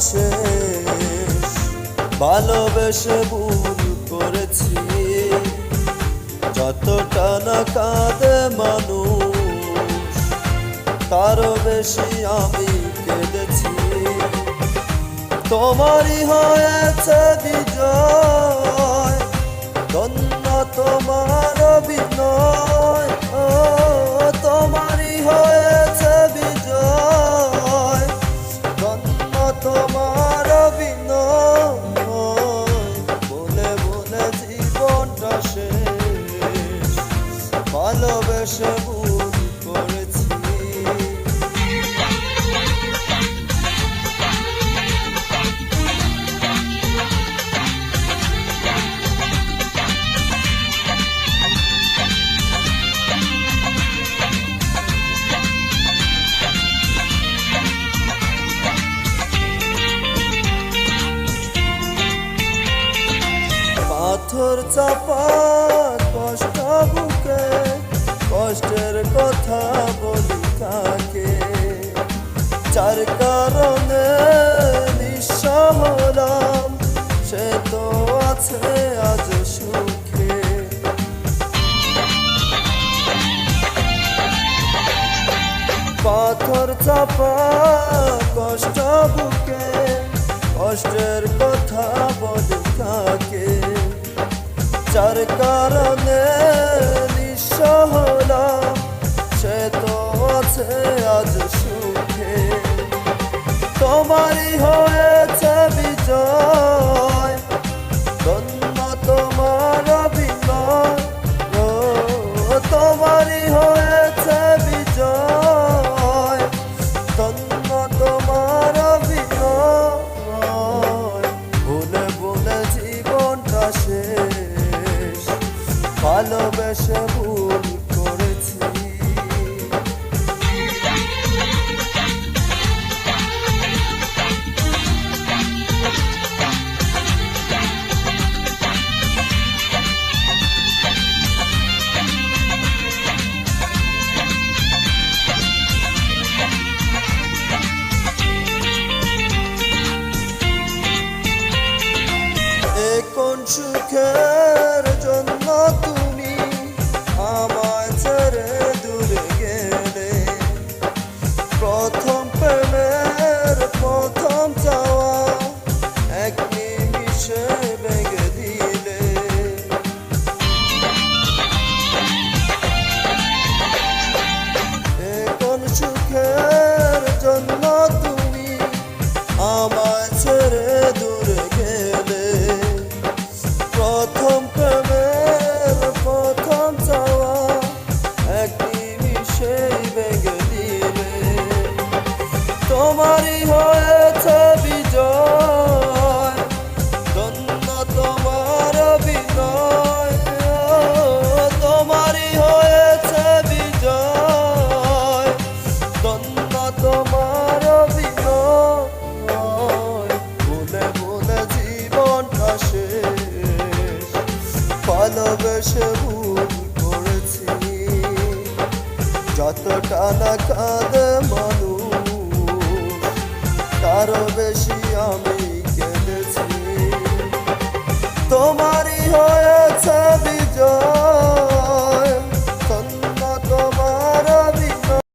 শেষ, ভালোবেসে ভুল করেছি। যতটা না কাঁদে মানুষ, তারও বেশি আমি কেঁদেছি। তোমারই হয়েছে বিজয়, ধন্য তোমার অভিনয়। তোমারই হয়েছে বিজয়, ধন্য তোমার অভিনয়। বলে বলে জীবনটা শেষ, ভালোবেসে ভুল করেছি। পাথর চাপা কষ্ট বুকে, কষ্টের কথা বলি কাকে? যার কারণে নিঃস্ব হলাম, সে তো আছে আজ সুখে। পাথর চাপা কষ্ট বুকে, কষ্টের কথা বলি কাকে? যার কারণে নিঃস্ব হলাম, সে তো আছে আজ সুখে। তোমারই হয়েছে বিজয়, ধন্য তোমার অভিনয়। তোমারই হয়েছে বিজয়, ধন্য তোমার অভিনয়। ভুলে ভুলে জীবনটা শেষ, ভালোবেসে ভুল করেছি। কোন সুখের জন্য তুমি আমায় ছেড়ে দূরে গেলে? প্রথম প্রেমের প্রথম চাওয়া এক নিমিষে ভেঙে দিলে। কোন সুখের জন্য তুমি আমায় ছেড়ে দূরে গেলে? প্রথম প্রেমের প্রথম চাওয়া এক নিমিষেই ভেঙে দিলে। তোমারই হয়েছে বিজয়, ধন্য তোমার অভিনয়। তোমারই হয়েছে বিজয়, ধন্য তোমার অভিনয়। ভুলে ভুলে জীবনটা শেষ, ভালোবেসে ভুল করেছি। যতটা না কাঁদে মানুষ, তারও বেশি আমি কেঁদেছি। তোমারই হয়ে